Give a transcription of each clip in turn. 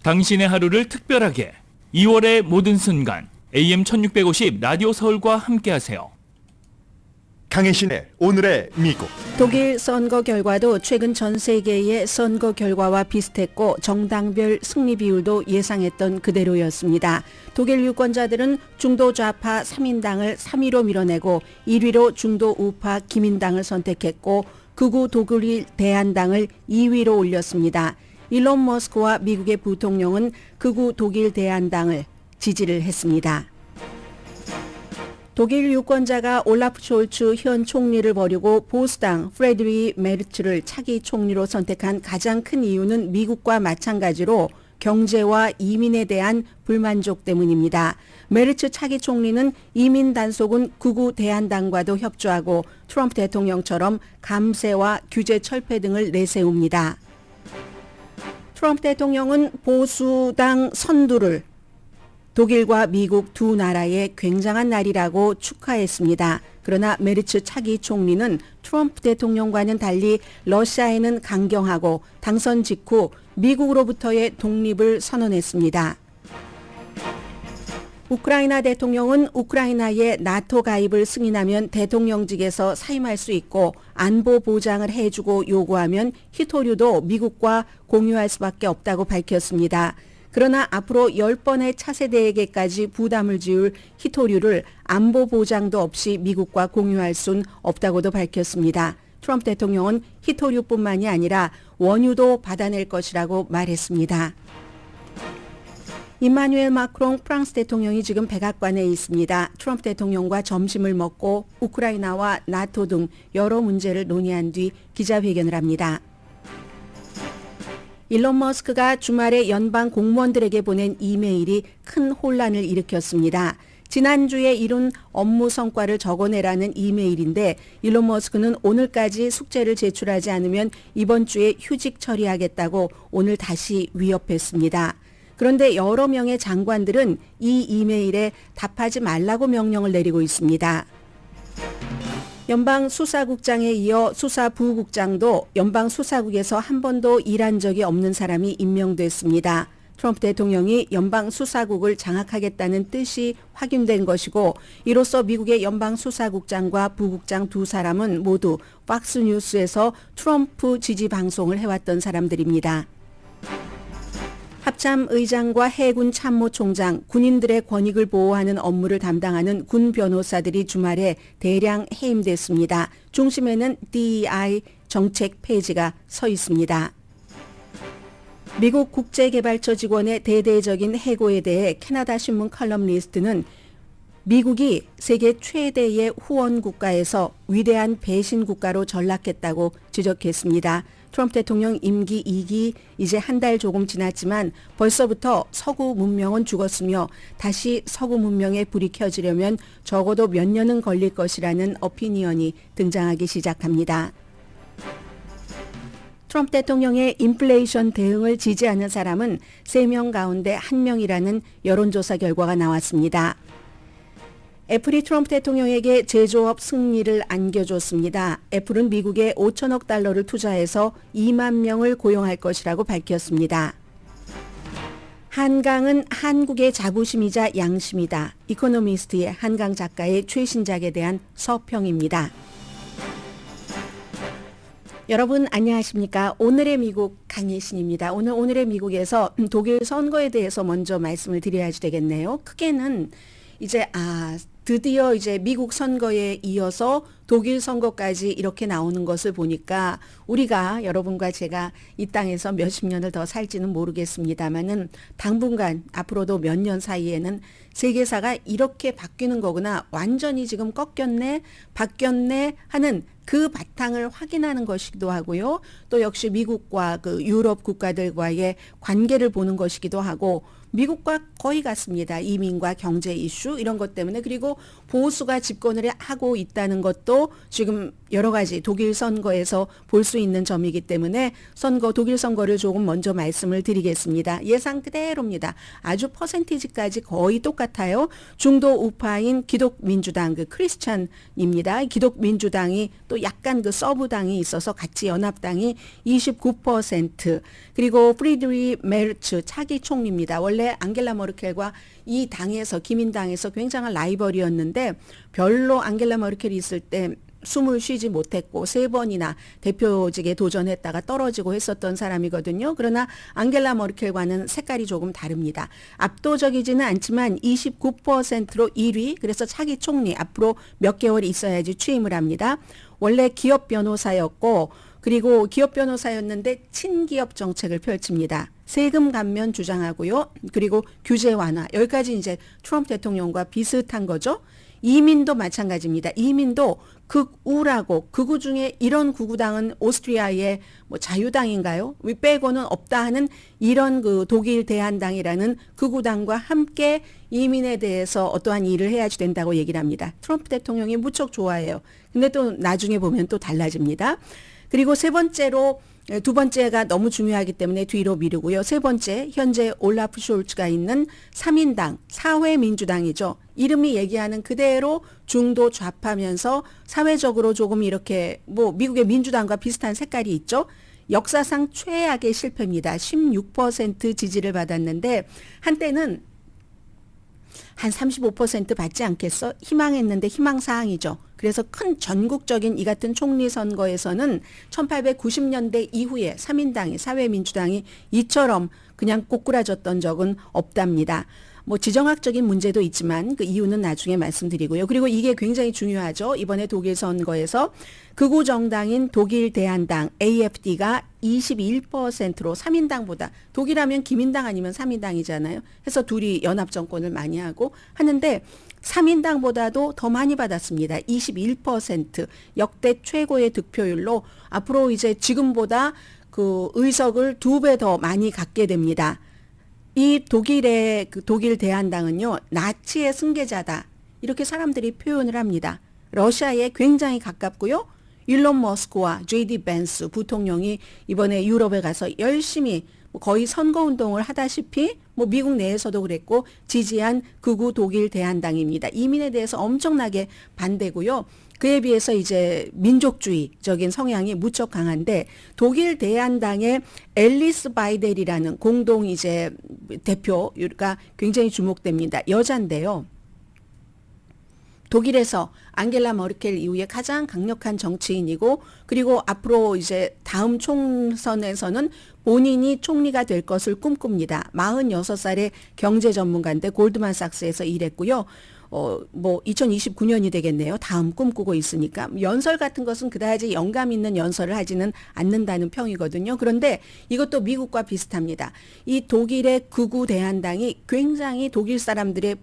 당신의 하루를 특별하게 2월의 모든 순간 AM 1650 라디오 서울과 함께하세요. 강혜신의 오늘의 미국. 독일 선거 결과도 최근 전 세계의 선거 결과와 비슷했고 정당별 승리 비율도 예상했던 그대로였습니다. 독일 유권자들은 중도 좌파 3인당을 3위로 밀어내고 1위로 중도 우파 기민당을 선택했고 극우 독일 대한당을 2위로 올렸습니다. 일론 머스크와 미국의 부통령은 극우 독일 대한당을 지지를 했습니다. 독일 유권자가 올라프 숄츠 현 총리를 버리고 보수당 프레드리 메르츠를 차기 총리로 선택한 가장 큰 이유는 미국과 마찬가지로 경제와 이민에 대한 불만족 때문입니다. 메르츠 차기 총리는 이민 단속은 극우 대한당과도 협조하고 트럼프 대통령처럼 감세와 규제 철폐 등을 내세웁니다. 트럼프 대통령은 보수당 선두를 독일과 미국 두 나라의 굉장한 날이라고 축하했습니다. 그러나 메르츠 차기 총리는 트럼프 대통령과는 달리 러시아에는 강경하고 당선 직후 미국으로부터의 독립을 선언했습니다. 우크라이나 대통령은 우크라이나의 나토 가입을 승인하면 대통령직에서 사임할 수 있고 안보 보장을 해주고 요구하면 희토류도 미국과 공유할 수밖에 없다고 밝혔습니다. 그러나 앞으로 10번의 차세대에게까지 부담을 지을 희토류를 안보 보장도 없이 미국과 공유할 순 없다고도 밝혔습니다. 트럼프 대통령은 희토류뿐만이 아니라 원유도 받아낼 것이라고 말했습니다. 임마누엘 마크롱 프랑스 대통령이 지금 백악관에 있습니다. 트럼프 대통령과 점심을 먹고 우크라이나와 나토 등 여러 문제를 논의한 뒤 기자회견을 합니다. 일론 머스크가 주말에 연방 공무원들에게 보낸 이메일이 큰 혼란을 일으켰습니다. 지난주에 이룬 업무 성과를 적어내라는 이메일인데 일론 머스크는 오늘까지 숙제를 제출하지 않으면 이번 주에 휴직 처리하겠다고 오늘 다시 위협했습니다. 그런데 여러 명의 장관들은 이 이메일에 답하지 말라고 명령을 내리고 있습니다. 연방수사국장에 이어 수사부국장도 연방수사국에서 한 번도 일한 적이 없는 사람이 임명됐습니다. 트럼프 대통령이 연방수사국을 장악하겠다는 뜻이 확인된 것이고 이로써 미국의 연방수사국장과 부국장 두 사람은 모두 팍스뉴스에서 트럼프 지지 방송을 해왔던 사람들입니다. 합참의장과 해군 참모총장, 군인들의 권익을 보호하는 업무를 담당하는 군 변호사들이 주말에 대량 해임됐습니다. 중심에는 DEI 정책 폐지가 서 있습니다. 미국 국제개발처 직원의 대대적인 해고에 대해 캐나다 신문 컬럼니스트는 미국이 세계 최대의 후원 국가에서 위대한 배신 국가로 전락했다고 지적했습니다. 트럼프 대통령 임기 2기 이제 한 달 조금 지났지만 벌써부터 서구 문명은 죽었으며 다시 서구 문명의 불이 켜지려면 적어도 몇 년은 걸릴 것이라는 어피니언이 등장하기 시작합니다. 트럼프 대통령의 인플레이션 대응을 지지하는 사람은 3명 가운데 1명이라는 여론조사 결과가 나왔습니다. 애플이 트럼프 대통령에게 제조업 승리를 안겨줬습니다. 애플은 미국에 5천억 달러를 투자해서 2만 명을 고용할 것이라고 밝혔습니다. 한강은 한국의 자부심이자 양심이다. 이코노미스트의 한강 작가의 최신작에 대한 서평입니다. 여러분 안녕하십니까? 오늘의 미국 강혜신입니다. 오늘의 미국에서 독일 선거에 대해서 먼저 말씀을 드려야지 되겠네요. 크게는 이제 드디어 이제 미국 선거에 이어서 독일 선거까지 이렇게 나오는 것을 보니까 우리가 여러분과 제가 이 땅에서 몇십 년을 더 살지는 모르겠습니다만은 당분간 앞으로도 몇 년 사이에는 세계사가 이렇게 바뀌는 거구나. 완전히 지금 꺾였네, 바뀌었네 하는 그 바탕을 확인하는 것이기도 하고요. 또 역시 미국과 그 유럽 국가들과의 관계를 보는 것이기도 하고 미국과 거의 같습니다. 이민과 경제 이슈 이런 것 때문에 그리고 보수가 집권을 하고 있다는 것도 지금 여러 가지 독일 선거에서 볼 수 있는 점이기 때문에 독일 선거를 조금 먼저 말씀을 드리겠습니다. 예상 그대로입니다. 아주 퍼센티지까지 거의 똑같아요. 중도 우파인 기독민주당 그 크리스찬입니다. 기독민주당이 또 약간 그 서브당이 있어서 같이 연합당이 29% 그리고 프리드리 메르츠 차기 총리입니다. 원래 안겔라 머르켈과 이 당에서 기민당에서 굉장한 라이벌이었는데 별로 안겔라 머르켈이 있을 때 숨을 쉬지 못했고 3번이나 대표직에 도전했다가 떨어지고 했었던 사람이거든요. 그러나 안겔라 머르켈과는 색깔이 조금 다릅니다. 압도적이지는 않지만 29%로 1위 그래서 차기 총리 앞으로 몇 개월 있어야지 취임을 합니다. 원래 기업 변호사였고 그리고 기업 변호사였는데 친기업 정책을 펼칩니다. 세금 감면 주장하고요. 그리고 규제 완화. 여기까지 이제 트럼프 대통령과 비슷한 거죠. 이민도 마찬가지입니다. 이민도 극우라고 극우 중에 이런 극우당은 오스트리아의 뭐 자유당인가요? 빼고는 없다 하는 이런 그 독일 대한당이라는 극우당과 함께 이민에 대해서 어떠한 일을 해야지 된다고 얘기를 합니다. 트럼프 대통령이 무척 좋아해요. 근데 또 나중에 보면 또 달라집니다. 그리고 두 번째가 너무 중요하기 때문에 뒤로 미루고요. 세 번째, 현재 올라프 숄츠가 있는 3인당, 사회민주당이죠. 이름이 얘기하는 그대로 중도 좌파면서 사회적으로 조금 이렇게 뭐 미국의 민주당과 비슷한 색깔이 있죠. 역사상 최악의 실패입니다. 16% 지지를 받았는데 한때는 한 35% 받지 않겠어? 희망했는데 희망사항이죠. 그래서 큰 전국적인 이 같은 총리 선거에서는 1890년대 이후에 3인당이 사회민주당이 이처럼 그냥 꼬꾸라졌던 적은 없답니다. 뭐 지정학적인 문제도 있지만 그 이유는 나중에 말씀드리고요. 그리고 이게 굉장히 중요하죠. 이번에 독일 선거에서 극우 정당인 독일 대한당 AFD가 21%로 3인당보다 독일하면 기민당 아니면 3인당이잖아요. 해서 둘이 연합 정권을 많이 하고 하는데 3인당보다도 더 많이 받았습니다. 21% 역대 최고의 득표율로 앞으로 이제 지금보다 그 의석을 2배 더 많이 갖게 됩니다. 이 독일의 독일 대한당은요, 나치의 승계자다. 이렇게 사람들이 표현을 합니다. 러시아에 굉장히 가깝고요. 일론 머스크와 JD 벤스 부통령이 이번에 유럽에 가서 열심히 거의 선거운동을 하다시피 뭐 미국 내에서도 그랬고 지지한 극우 독일 대한당입니다. 이민에 대해서 엄청나게 반대고요. 그에 비해서 이제 민족주의적인 성향이 무척 강한데 독일 대한당의 앨리스 바이델이라는 공동 이제 대표가 굉장히 주목됩니다. 여잔데요. 독일에서 안겔라 머르켈 이후에 가장 강력한 정치인이고 그리고 앞으로 이제 다음 총선에서는 본인이 총리가 될 것을 꿈꿉니다. 46살의 경제 전문가인데 골드만삭스에서 일했고요. 뭐 2029년이 되겠네요. 다음 꿈꾸고 있으니까. 연설 같은 것은 그다지 영감 있는 연설을 하지는 않는다는 평이거든요. 그런데 이것도 미국과 비슷합니다. 이 독일의 극우 대한당이 굉장히 독일 사람들의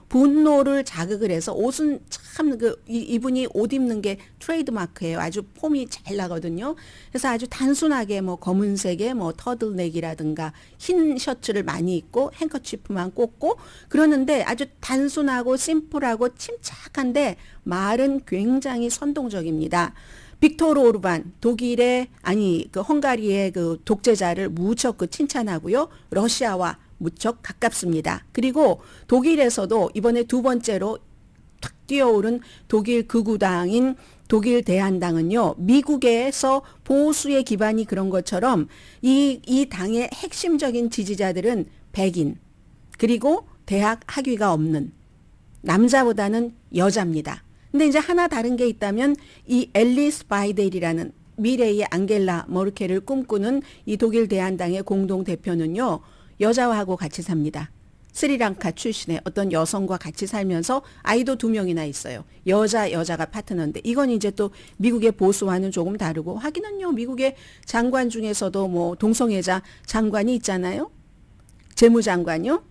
분노를 자극을 해서 옷은 참 이분이 옷 입는 게 트레이드마크예요. 아주 폼이 잘 나거든요. 그래서 아주 단순하게 뭐 검은색의 뭐 터들넥이라든가 흰 셔츠를 많이 입고 행커치프만 꽂고 그러는데 아주 단순하고 심플하고 침착한데 말은 굉장히 선동적입니다. 빅토르 오르반 독일의 헝가리의 그 독재자를 무척 칭찬하고요. 러시아와 무척 가깝습니다. 그리고 독일에서도 이번에 두 번째로 탁 뛰어오른 독일 극우당인 독일 대한당은요. 미국에서 보수의 기반이 그런 것처럼 이 당의 핵심적인 지지자들은 백인 그리고 대학 학위가 없는 남자보다는 여자입니다. 근데 이제 하나 다른 게 있다면 이 앨리스 바이델이라는 미래의 안겔라 머르켈을 꿈꾸는 이 독일 대한당의 공동 대표는요. 여자하고 같이 삽니다. 스리랑카 출신의 어떤 여성과 같이 살면서 아이도 2명이나 있어요. 여자가 파트너인데 이건 이제 또 미국의 보수와는 조금 다르고 하기는요. 미국의 장관 중에서도 뭐 동성애자 장관이 있잖아요. 재무장관요.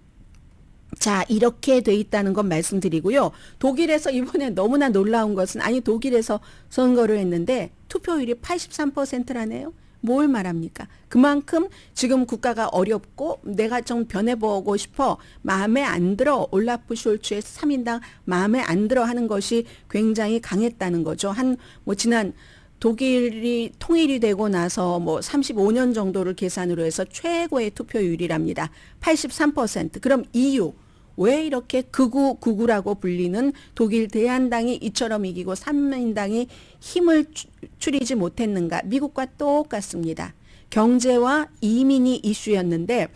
자, 이렇게 돼 있다는 건 말씀드리고요. 독일에서 이번에 너무나 놀라운 것은 독일에서 선거를 했는데 투표율이 83%라네요. 뭘 말합니까? 그만큼 지금 국가가 어렵고 내가 좀 변해보고 싶어 마음에 안 들어 올라프 숄츠의 3인당 마음에 안 들어 하는 것이 굉장히 강했다는 거죠. 지난 독일이 통일이 되고 나서 35년 정도를 계산으로 해서 최고의 투표율이랍니다. 83%. 그럼 이유. 왜 이렇게 극우라고 불리는 독일 대한당이 이처럼 이기고 3인당이 힘을 추리지 못했는가? 미국과 똑같습니다. 경제와 이민이 이슈였는데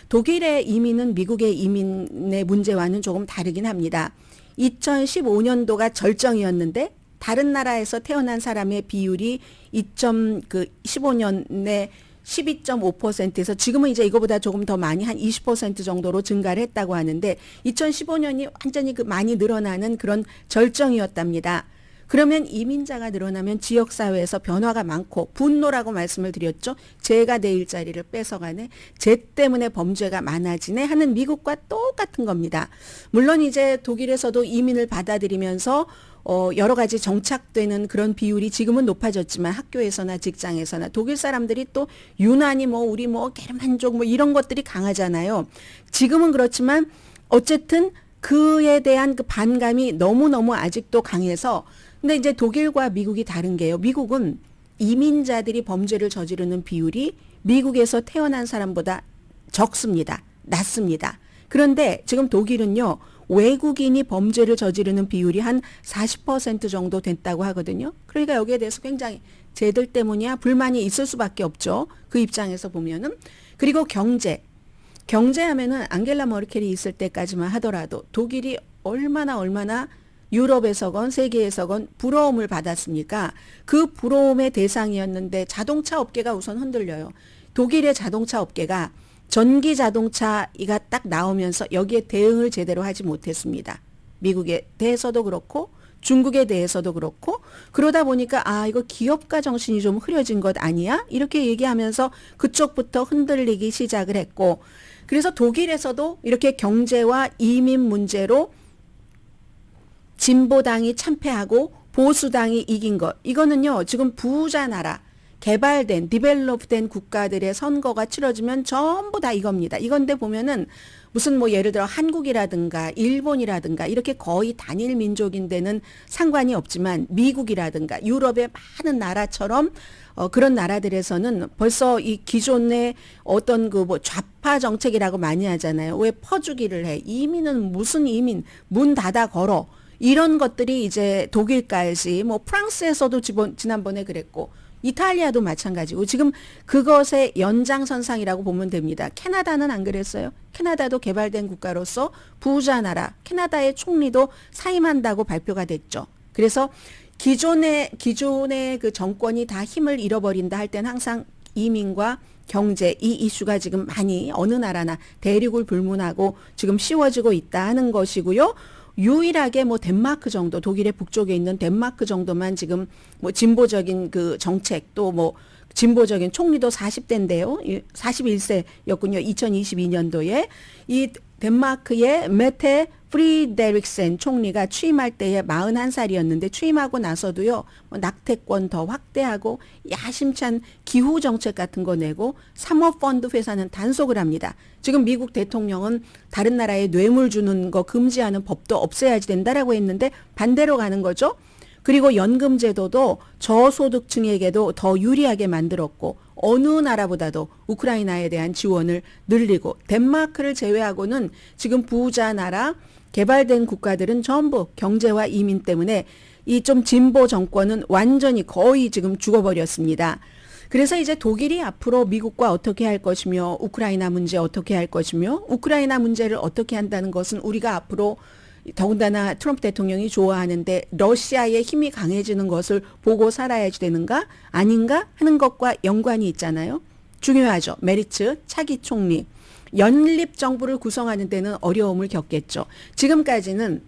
독일의 이민은 미국의 이민의 문제와는 조금 다르긴 합니다. 2015년도가 절정이었는데 다른 나라에서 태어난 사람의 비율이 15년에 12.5%에서 지금은 이제 이거보다 조금 더 많이 한 20% 정도로 증가를 했다고 하는데 2015년이 완전히 많이 늘어나는 그런 절정이었답니다. 그러면 이민자가 늘어나면 지역사회에서 변화가 많고 분노라고 말씀을 드렸죠. 쟤가 내 일자리를 뺏어가네. 쟤 때문에 범죄가 많아지네 하는 미국과 똑같은 겁니다. 물론 이제 독일에서도 이민을 받아들이면서 여러 가지 정착되는 그런 비율이 지금은 높아졌지만 학교에서나 직장에서나 독일 사람들이 또 유난히 우리 게르만족 이런 것들이 강하잖아요. 지금은 그렇지만 어쨌든 그에 대한 그 반감이 너무너무 아직도 강해서 근데 이제 독일과 미국이 다른 게요. 미국은 이민자들이 범죄를 저지르는 비율이 미국에서 태어난 사람보다 적습니다. 낮습니다. 그런데 지금 독일은요. 외국인이 범죄를 저지르는 비율이 한 40% 정도 됐다고 하거든요. 그러니까 여기에 대해서 굉장히 쟤들 때문이야 불만이 있을 수밖에 없죠. 그 입장에서 보면은. 그리고 경제하면은 앙겔라 머켈이 있을 때까지만 하더라도 독일이 얼마나 유럽에서건 세계에서건 부러움을 받았습니까? 그 부러움의 대상이었는데 자동차 업계가 우선 흔들려요. 독일의 자동차 업계가 전기 자동차가 딱 나오면서 여기에 대응을 제대로 하지 못했습니다. 미국에 대해서도 그렇고 중국에 대해서도 그렇고 그러다 보니까 이거 기업가 정신이 좀 흐려진 것 아니야? 이렇게 얘기하면서 그쪽부터 흔들리기 시작을 했고 그래서 독일에서도 이렇게 경제와 이민 문제로 진보당이 참패하고 보수당이 이긴 것. 이거는요. 지금 부자 나라, 개발된, 디벨롭된 국가들의 선거가 치러지면 전부 다 이겁니다. 이건데 보면은 무슨 예를 들어 한국이라든가 일본이라든가 이렇게 거의 단일 민족인데는 상관이 없지만 미국이라든가 유럽의 많은 나라처럼 그런 나라들에서는 벌써 이 기존의 어떤 좌파 정책이라고 많이 하잖아요. 왜 퍼주기를 해? 이민은 무슨 이민? 문 닫아 걸어. 이런 것들이 이제 독일까지 프랑스에서도 지난번에 그랬고 이탈리아도 마찬가지고 지금 그것의 연장선상이라고 보면 됩니다. 캐나다는 안 그랬어요? 캐나다도 개발된 국가로서 부자 나라, 캐나다의 총리도 사임한다고 발표가 됐죠. 그래서 기존의 그 정권이 다 힘을 잃어버린다 할 때는 항상 이민과 경제 이 이슈가 지금 많이 어느 나라나 대륙을 불문하고 지금 씌워지고 있다 하는 것이고요. 유일하게 덴마크 정도 독일의 북쪽에 있는 덴마크 정도만 지금 진보적인 그 정책 또 진보적인 총리도 40대인데요. 41세였군요. 2022년도에 이 덴마크의 메테 프리데릭센 총리가 취임할 때에 41살이었는데 취임하고 나서도요. 낙태권 더 확대하고 야심찬 기후 정책 같은 거 내고 사모펀드 회사는 단속을 합니다. 지금 미국 대통령은 다른 나라에 뇌물 주는 거 금지하는 법도 없애야지 된다라고 했는데 반대로 가는 거죠. 그리고 연금 제도도 저소득층에게도 더 유리하게 만들었고 어느 나라보다도 우크라이나에 대한 지원을 늘리고 덴마크를 제외하고는 지금 부자 나라 개발된 국가들은 전부 경제와 이민 때문에 이 좀 진보 정권은 완전히 거의 지금 죽어버렸습니다. 그래서 이제 독일이 앞으로 미국과 어떻게 할 것이며 우크라이나 문제 어떻게 할 것이며 우크라이나 문제를 어떻게 한다는 것은 우리가 앞으로 더군다나 트럼프 대통령이 좋아하는데 러시아의 힘이 강해지는 것을 보고 살아야지 되는가 아닌가 하는 것과 연관이 있잖아요. 중요하죠. 메리츠 차기 총리. 연립정부를 구성하는 데는 어려움을 겪겠죠. 지금까지는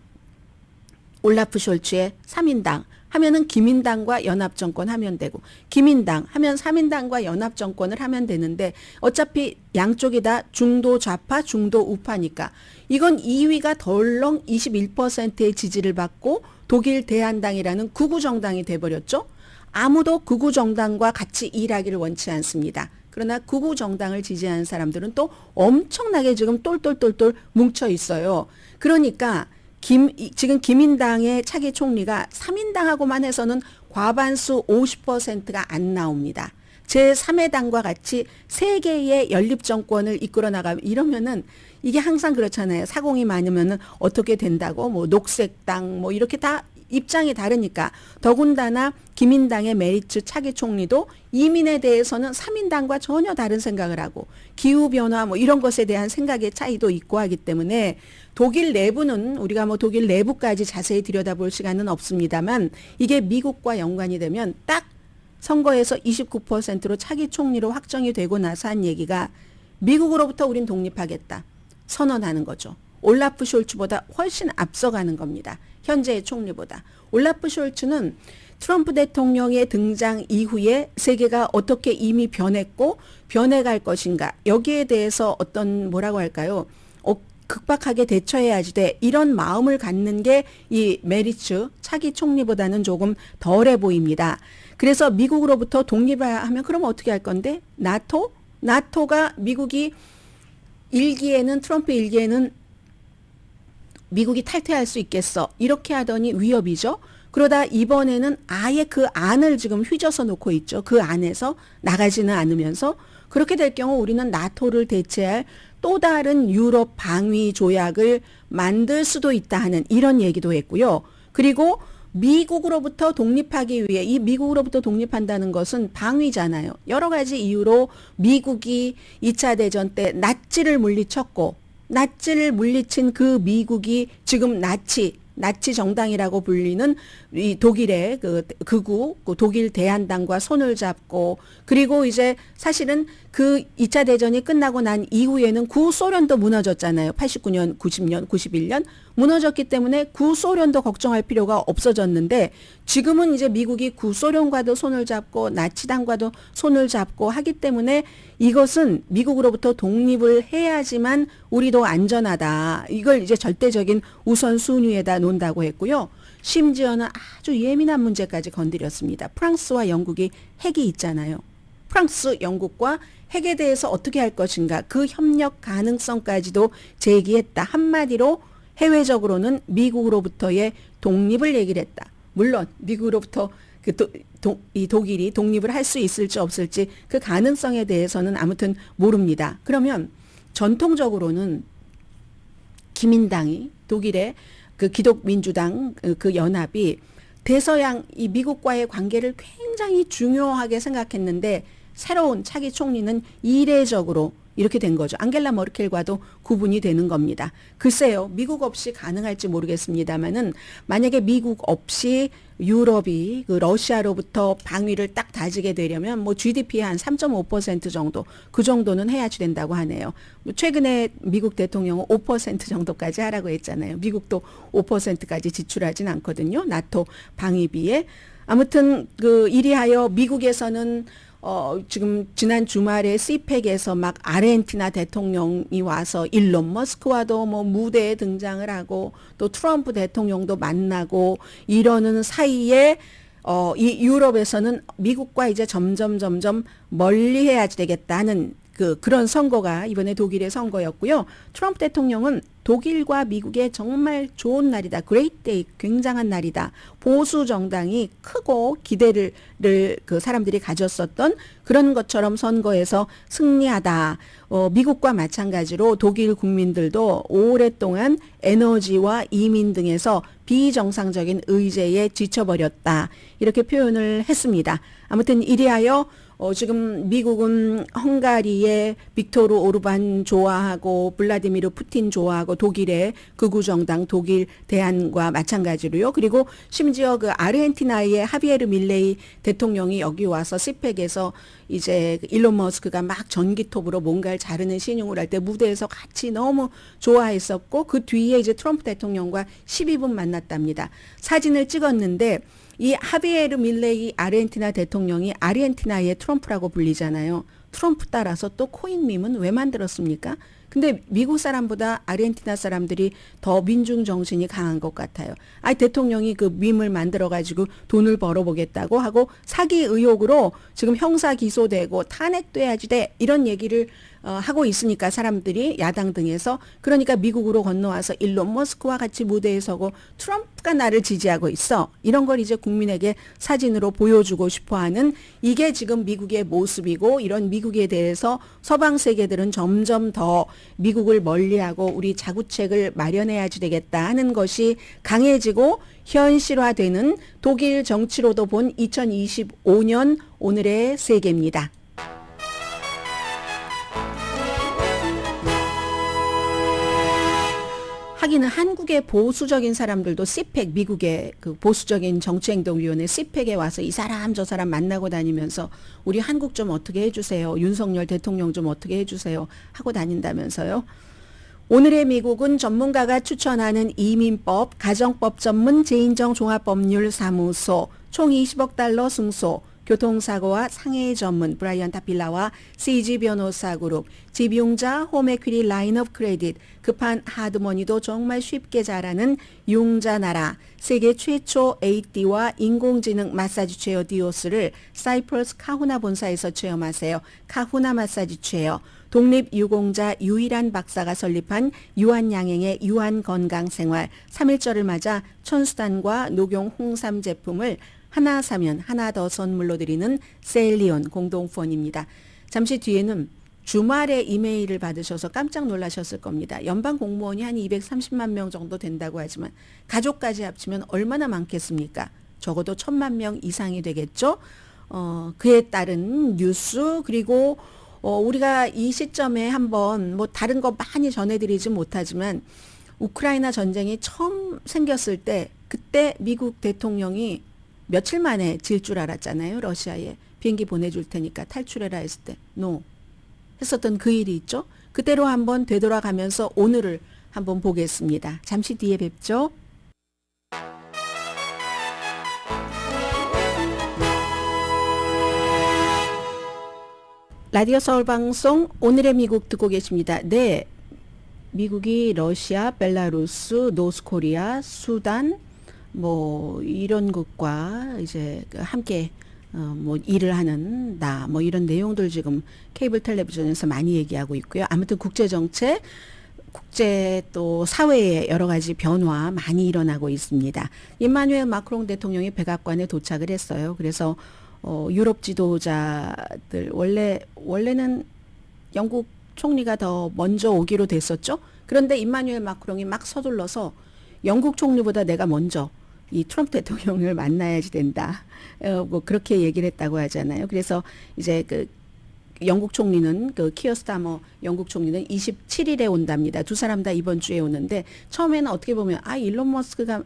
올라프 숄츠의 3인당 하면은 기민당과 연합정권 하면 되고 기민당 하면 3인당과 연합정권을 하면 되는데 어차피 양쪽이 다 중도 좌파 중도 우파니까 이건 2위가 덜렁 21%의 지지를 받고 독일 대한당이라는 극우 정당이 돼버렸죠. 아무도 극우 정당과 같이 일하기를 원치 않습니다. 그러나 극우 정당을 지지하는 사람들은 또 엄청나게 지금 똘똘똘똘 뭉쳐 있어요. 그러니까 지금 기민당의 차기 총리가 3인당하고만 해서는 과반수 50%가 안 나옵니다. 제3의 당과 같이 세 개의 연립 정권을 이끌어 나가면 이러면은 이게 항상 그렇잖아요. 사공이 많으면은 어떻게 된다고 뭐 녹색당 뭐 이렇게 다 입장이 다르니까 더군다나 기민당의 메리츠 차기 총리도 이민에 대해서는 3인당과 전혀 다른 생각을 하고 기후변화 뭐 이런 것에 대한 생각의 차이도 있고 하기 때문에 독일 내부는 우리가 뭐 독일 내부까지 자세히 들여다볼 시간은 없습니다만 이게 미국과 연관이 되면 딱 선거에서 29%로 차기 총리로 확정이 되고 나서 한 얘기가 미국으로부터 우린 독립하겠다 선언하는 거죠. 올라프 숄츠보다 훨씬 앞서가는 겁니다. 현재의 총리보다. 올라프 숄츠는 트럼프 대통령의 등장 이후에 세계가 어떻게 이미 변했고 변해갈 것인가 여기에 대해서 어떤 뭐라고 할까요? 극박하게 대처해야지 돼. 이런 마음을 갖는 게 이 메리츠 차기 총리보다는 조금 덜해 보입니다. 그래서 미국으로부터 독립하면 그럼 어떻게 할 건데? 나토? 나토가 미국이 일기에는 트럼프 일기에는 미국이 탈퇴할 수 있겠어. 이렇게 하더니 위협이죠. 그러다 이번에는 아예 그 안을 지금 휘저어 놓고 있죠. 그 안에서 나가지는 않으면서 그렇게 될 경우 우리는 나토를 대체할 또 다른 유럽 방위 조약을 만들 수도 있다 하는 이런 얘기도 했고요. 그리고 미국으로부터 독립하기 위해 이 미국으로부터 독립한다는 것은 방위잖아요. 여러 가지 이유로 미국이 2차 대전 때 나치를 물리쳤고 나치를 물리친 그 미국이 지금 나치 정당이라고 불리는 이 독일의 그 극우 독일 대한당과 손을 잡고 그리고 이제 사실은 그 2차 대전이 끝나고 난 이후에는 구소련도 무너졌잖아요. 89년, 90년, 91년 무너졌기 때문에 구소련도 걱정할 필요가 없어졌는데 지금은 이제 미국이 구소련과도 손을 잡고 나치당과도 손을 잡고 하기 때문에 이것은 미국으로부터 독립을 해야지만 우리도 안전하다. 이걸 이제 절대적인 우선순위에다 놓는다고 했고요. 심지어는 아주 예민한 문제까지 건드렸습니다. 프랑스와 영국이 핵이 있잖아요. 프랑스, 영국과 핵에 대해서 어떻게 할 것인가 그 협력 가능성까지도 제기했다. 한마디로 해외적으로는 미국으로부터의 독립을 얘기를 했다. 물론 미국으로부터 이 독일이 독립을 할 수 있을지 없을지 그 가능성에 대해서는 아무튼 모릅니다. 그러면 전통적으로는 기민당이 독일의 그 기독민주당 그 연합이 대서양 이 미국과의 관계를 굉장히 중요하게 생각했는데 새로운 차기 총리는 이례적으로 이렇게 된 거죠. 앙겔라 머켈과도 구분이 되는 겁니다. 글쎄요. 미국 없이 가능할지 모르겠습니다만은 만약에 미국 없이 유럽이 그 러시아로부터 방위를 딱 다지게 되려면 뭐 GDP의 한 3.5% 정도 그 정도는 해야지 된다고 하네요. 최근에 미국 대통령은 5% 정도까지 하라고 했잖아요. 미국도 5%까지 지출하진 않거든요. 나토 방위비에. 아무튼 그 이리하여 미국에서는 지금 지난 주말에 시펙에서 막 아르헨티나 대통령이 와서 일론 머스크와도 뭐 무대에 등장을 하고 또 트럼프 대통령도 만나고 이러는 사이에 이 유럽에서는 미국과 이제 점점 멀리 해야지 되겠다는 그런 선거가 이번에 독일의 선거였고요. 트럼프 대통령은 독일과 미국의 정말 좋은 날이다. 그레이트 데이, 굉장한 날이다. 보수 정당이 크고 기대를 그 사람들이 가졌었던 그런 것처럼 선거에서 승리하다. 미국과 마찬가지로 독일 국민들도 오랫동안 에너지와 이민 등에서 비정상적인 의제에 지쳐버렸다. 이렇게 표현을 했습니다. 아무튼 이리하여 지금 미국은 헝가리의 빅토르 오르반 좋아하고 블라디미르 푸틴 좋아하고 독일의 극우 정당 독일 대안과 마찬가지로요. 그리고 심지어 그 아르헨티나의 하비에르 밀레이 대통령이 여기 와서 시펙에서 이제 일론 머스크가 막 전기톱으로 뭔가를 자르는 신용을 할 때 무대에서 같이 너무 좋아했었고 그 뒤에 이제 트럼프 대통령과 12분 만났답니다. 사진을 찍었는데 이 하비에르 밀레이 아르헨티나 대통령이 아르헨티나의 트럼프라고 불리잖아요. 트럼프 따라서 또 코인 밈은 왜 만들었습니까? 근데 미국 사람보다 아르헨티나 사람들이 더 민중 정신이 강한 것 같아요. 대통령이 그 밈을 만들어가지고 돈을 벌어보겠다고 하고 사기 의혹으로 지금 형사 기소되고 탄핵돼야지 돼 이런 얘기를 하고 있으니까 사람들이 야당 등에서 그러니까 미국으로 건너와서 일론 머스크와 같이 무대에 서고 트럼프가 나를 지지하고 있어. 이런 걸 이제 국민에게 사진으로 보여주고 싶어하는 이게 지금 미국의 모습이고 이런 미국에 대해서 서방 세계들은 점점 더 미국을 멀리하고 우리 자구책을 마련해야지 되겠다 하는 것이 강해지고 현실화되는 독일 정치로도 본 2025년 오늘의 세계입니다. 하기는 한국의 보수적인 사람들도 CPEC 미국의 그 보수적인 정치행동위원회 CPEC에 와서 이 사람 저 사람 만나고 다니면서 우리 한국 좀 어떻게 해주세요. 윤석열 대통령 좀 어떻게 해주세요. 하고 다닌다면서요. 오늘의 미국은 전문가가 추천하는 이민법, 가정법 전문 제인정 종합법률사무소, 총 20억 달러 승소, 교통사고와 상해 전문 브라이언 타필라와 CG 변호사 그룹, 집용자 홈에퀴리 라인 업 크레딧, 급한 하드머니도 정말 쉽게 잘하는 융자나라, 세계 최초 AD와 인공지능 마사지 체어 디오스를 사이프러스 카후나 본사에서 체험하세요. 카후나 마사지 체어. 독립유공자 유일한 박사가 설립한 유한양행의 유한건강생활 3.1절을 맞아 천수단과 녹용 홍삼 제품을 하나 사면 하나 더 선물로 드리는 셀리온 공동후원입니다. 잠시 뒤에는 주말에 이메일을 받으셔서 깜짝 놀라셨을 겁니다. 연방 공무원이 한 230만 명 정도 된다고 하지만 가족까지 합치면 얼마나 많겠습니까? 적어도 1,000만 명 이상이 되겠죠. 그에 따른 뉴스 그리고 우리가 이 시점에 한번 뭐 다른 거 많이 전해드리지 못하지만 우크라이나 전쟁이 처음 생겼을 때 그때 미국 대통령이 며칠 만에 질 줄 알았잖아요. 러시아에 비행기 보내줄 테니까 탈출해라 했을 때 노 했었던 그 일이 있죠. 그대로 한번 되돌아가면서 오늘을 한번 보겠습니다. 잠시 뒤에 뵙죠. 라디오 서울방송 오늘의 미국 듣고 계십니다. 네, 미국이 러시아, 벨라루스, 노스코리아, 수단 뭐 이런 것과 이제 함께 뭐 일을 하는 뭐 이런 내용들 지금 케이블 텔레비전에서 많이 얘기하고 있고요. 아무튼 국제 정책, 국제 또 사회의 여러 가지 변화 많이 일어나고 있습니다. 임마누엘 마크롱 대통령이 백악관에 도착을 했어요. 그래서 유럽 지도자들 원래는 영국 총리가 더 먼저 오기로 됐었죠. 그런데 임마누엘 마크롱이 막 서둘러서 영국 총리보다 내가 먼저 이 트럼프 대통령을 만나야지 된다. 뭐 그렇게 얘기를 했다고 하잖아요. 그래서 이제 그 영국 총리는 그 키어 스타머 영국 총리는 27일에 온답니다. 두 사람 다 이번 주에 오는데 처음에는 어떻게 보면 일론 머스크가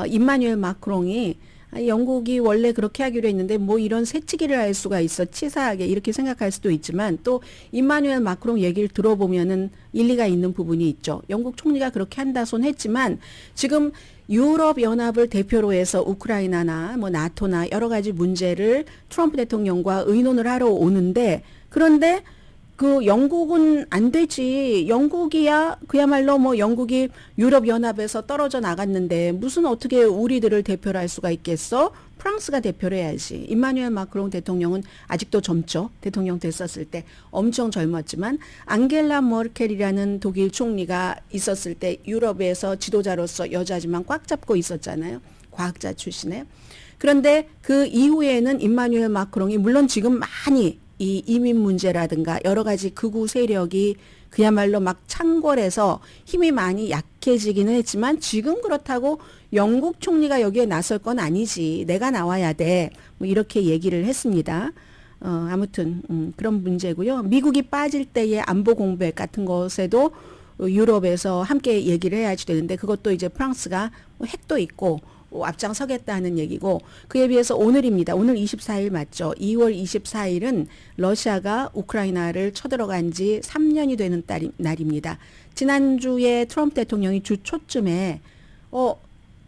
임마누엘 마크롱이 영국이 원래 그렇게 하기로 했는데 뭐 이런 새치기를 할 수가 있어 치사하게 이렇게 생각할 수도 있지만 또 임마누엘 마크롱 얘기를 들어보면은 일리가 있는 부분이 있죠. 영국 총리가 그렇게 한다 손 했지만 지금 유럽 연합을 대표로 해서 우크라이나나 뭐 나토나 여러 가지 문제를 트럼프 대통령과 의논을 하러 오는데 그런데 그 영국은 안 되지. 영국이야 그야말로 뭐 영국이 유럽 연합에서 떨어져 나갔는데 무슨 어떻게 우리들을 대표를 할 수가 있겠어? 프랑스가 대표를 해야지. 임마누엘 마크롱 대통령은 아직도 젊죠. 대통령 됐었을 때 엄청 젊었지만 앙겔라 머켈이라는 독일 총리가 있었을 때 유럽에서 지도자로서 여자지만 꽉 잡고 있었잖아요. 과학자 출신에. 그런데 그 이후에는 임마누엘 마크롱이 물론 지금 많이 이 이민 문제라든가 여러 가지 극우 세력이 그야말로 막 창궐해서 힘이 많이 약해지기는 했지만 지금 그렇다고 영국 총리가 여기에 나설 건 아니지. 내가 나와야 돼. 뭐 이렇게 얘기를 했습니다. 아무튼 그런 문제고요. 미국이 빠질 때의 안보 공백 같은 것에도 유럽에서 함께 얘기를 해야지 되는데 그것도 이제 프랑스가 뭐 핵도 있고 앞장서겠다는 얘기고 그에 비해서 오늘입니다. 오늘 24일 맞죠? 2월 24일은 러시아가 우크라이나를 쳐들어간 지 3년이 되는 날입니다. 지난주에 트럼프 대통령이 주 초쯤에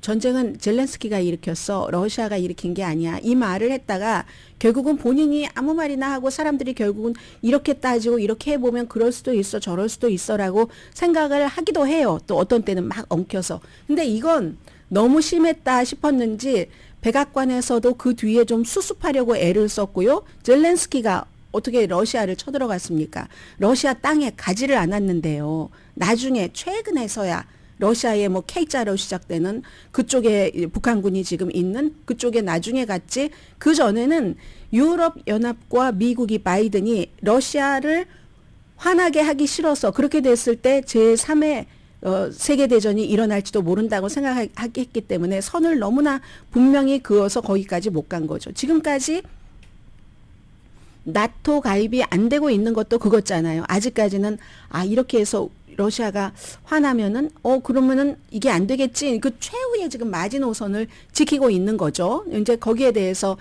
전쟁은 젤렌스키가 일으켰어. 러시아가 일으킨 게 아니야. 이 말을 했다가 결국은 본인이 아무 말이나 하고 사람들이 결국은 이렇게 따지고 이렇게 해보면 그럴 수도 있어 저럴 수도 있어라고 생각을 하기도 해요. 또 어떤 때는 막 엉켜서. 근데 이건 너무 심했다 싶었는지 백악관에서도 그 뒤에 좀 수습하려고 애를 썼고요. 젤렌스키가 어떻게 러시아를 쳐들어갔습니까? 러시아 땅에 가지를 않았는데요. 나중에 최근에서야 러시아의 뭐 K자로 시작되는 그쪽에 북한군이 지금 있는 그쪽에 나중에 갔지. 그 전에는 유럽 연합과 미국이 바이든이 러시아를 화나게 하기 싫어서 그렇게 됐을 때 제3의 세계대전이 일어날지도 모른다고 생각했기 때문에 선을 너무나 분명히 그어서 거기까지 못 간 거죠. 지금까지 나토 가입이 안 되고 있는 것도 그거잖아요. 아직까지는 이렇게 해서 러시아가 화나면은 그러면은 이게 안 되겠지. 그 최후의 지금 마지노선을 지키고 있는 거죠. 이제 거기에 대해서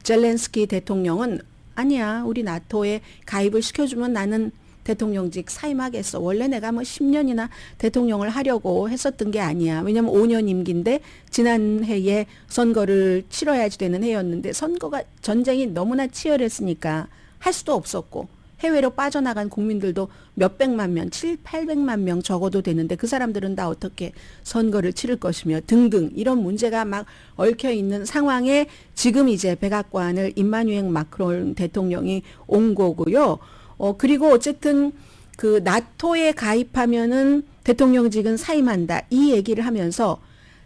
젤렌스키 대통령은 아니야. 우리 나토에 가입을 시켜주면 나는 대통령직 사임하겠어. 원래 내가 뭐 10년이나 대통령을 하려고 했었던 게 아니야. 왜냐면 5년 임기인데 지난해에 선거를 치러야지 되는 해였는데 전쟁이 너무나 치열했으니까 할 수도 없었고 해외로 빠져나간 국민들도 몇백만 명, 800만 명 적어도 되는데 그 사람들은 다 어떻게 선거를 치를 것이며 등등 이런 문제가 막 얽혀 있는 상황에 지금 이제 백악관을 임마누엘 마크롱 대통령이 온 거고요. 그리고 어쨌든 그 나토에 가입하면은 대통령직은 사임한다. 이 얘기를 하면서